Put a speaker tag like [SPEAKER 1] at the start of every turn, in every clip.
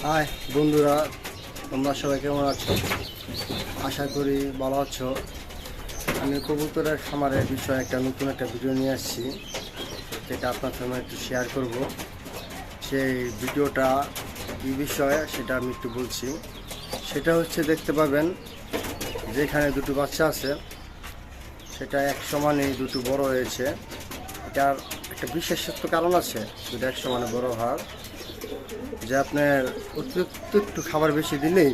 [SPEAKER 1] High বন্ধুরা, তোমরা সবাই কেমন আছো? আশা করি ভালো আছো। আমি কবুতরের খামারের বিষয়ে নতুন একটা ভিডিও নিয়ে আসছি, যেটা আপনার সঙ্গে একটু শেয়ার করব। সেই ভিডিওটা কী বিষয়ে সেটা আমি একটু বলছি। সেটা হচ্ছে, দেখতে পাবেন যেখানে দুটো বাচ্চা আছে সেটা এক সমানেই দুটো বড় হয়েছে। এটার একটা বিশেষত্ব কারণ আছে দুটো এক সমানে বড় হওয়ার, যে আপনার অতিরিক্ত একটু খাবার বেশি দিলেই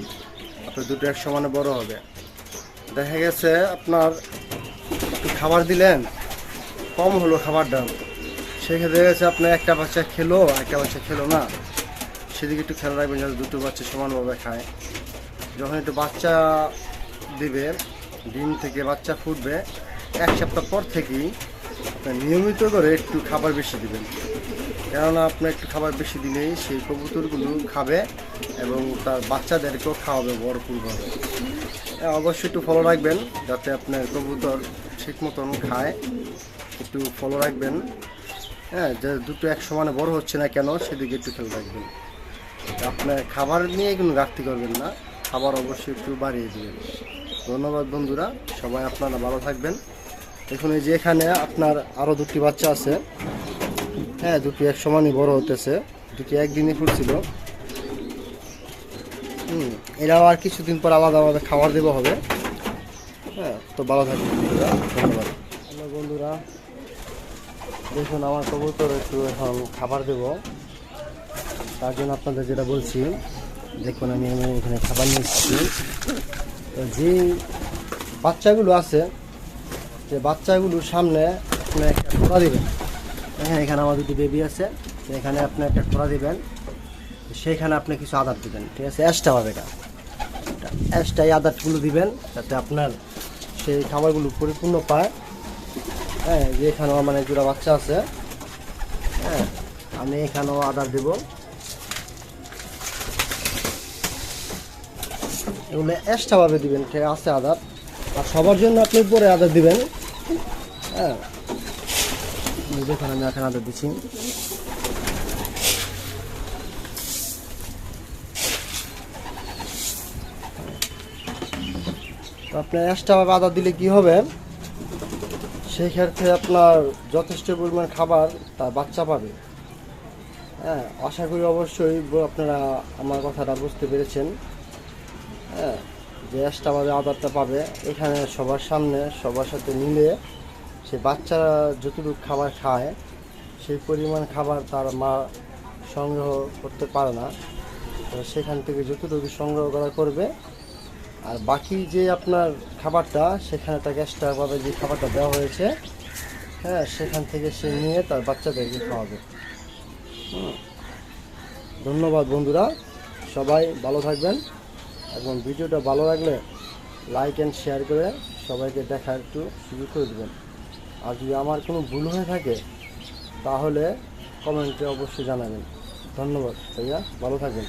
[SPEAKER 1] আপনার দুটো এক সমানে বড় হবে। দেখা গেছে আপনার একটু খাবার দিলেন, কম হলো খাবার দাম, সেক্ষেত্রে দেখা গেছে আপনার একটা বাচ্চা খেলো একটা বাচ্চা খেলো না। সেদিকে একটু খেয়াল রাখবেন যাতে দুটো বাচ্চা সমানভাবে খায়। যখন একটু বাচ্চা দিবে, ডিম থেকে বাচ্চা ফুটবে, এক সপ্তাহ পর থেকেই আপনার নিয়মিত করে একটু খাবার বেশি দিবেন। কেননা আপনার একটু খাবার বেশি দিলেই সেই কবুতরগুলো খাবে এবং তার বাচ্চাদেরকেও খাওয়াবে ভরপুরভাবে। অবশ্যই একটু ফলো রাখবেন যাতে আপনার কবুতর ঠিক মতন খায়। একটু ফলো রাখবেন, যে দুটো এক সমানে বড় হচ্ছে না কেন সেদিকে একটু খেয়াল রাখবেন। আপনার খাবার নিয়ে কোনো ঘাটতি করবেন না, খাবার অবশ্যই একটু বাড়িয়ে দেবেন। ধন্যবাদ বন্ধুরা, সবাই আপনারা ভালো থাকবেন। দেখুন এই যে এখানে আপনার আরও দুটি বাচ্চা আছে, দুটি এক সমানই বড় হতেছে, দুটি একদিনই ফুটছিল। এরাও আর কিছুদিন পর আলাদা আলাদা খাবার দেওয়া হবে। তো ভালো থাকবেন বন্ধুরা, ধন্যবাদ। হ্যালো বন্ধুরা, দেখুন আমার কবুতর একটু এখন খাবার দেব, তার জন্য আপনাদের যেটা বলছি, দেখুন আমি এখানে খাবার নিয়ে এসেছি। যে বাচ্চাগুলো আছে, যে বাচ্চাগুলোর সামনে আপনি একটা খোলা দেবেন। এখানে আমার দুটি বেবি আছে, এখানে আপনি একটা খোলা দেবেন, সেইখানে আপনি কিছু আদার দিবেন, ঠিক আছে? এক্সট্রা হবে এটা, এক্সট্রা এই আদারগুলো দিবেন যাতে আপনার সেই খাবারগুলো পরিপূর্ণ পায়। যে এখানেও মানে জোড়া বাচ্চা আছে, আমি এখানেও আদার দেব। এগুলো এক্সট্রাভাবে দিবেন, ঠিক আছে? আদার আর সবার জন্য আপনি পরে আদার দিবেন। দেখুন আমি এখানে আদার দিচ্ছি। তো আপনার এক্সট্রাভাবে আদার দিলে কি হবে, সেই ক্ষেত্রে আপনার যথেষ্ট পরিমাণ খাবার তার বাচ্চা পাবে। আশা করি অবশ্যই আপনারা আমার কথাটা বুঝতে পেরেছেন। যে এক্সট্রাভাবে আদারটা পাবে, এখানে সবার সামনে সবার সাথে মিলে সে বাচ্চা যতটুকু খাবার খায় সেই পরিমাণ খাবার তার মা সংগ্রহ করতে পারে না। তো সেখান থেকে যতটুকু সংগ্রহ করা করবে, আর বাকি যে আপনার খাবারটা সেখানে তাকে এক্সট্রাভাবে যে খাবারটা দেওয়া হয়েছে, সেখান থেকে সে নিয়ে তার বাচ্চাদেরকে খাওয়াবে। ধন্যবাদ বন্ধুরা, সবাই ভালো থাকবেন এবং ভিডিওটা ভালো লাগলে লাইক অ্যান্ড শেয়ার করে সবাইকে দেখার একটু সুযোগ করে দেবেন। আর যদি আমার কোনো ভুল হয়ে থাকে তাহলে কমেন্টে অবশ্যই জানাবেন। ধন্যবাদ ভাইয়া, ভালো থাকবেন।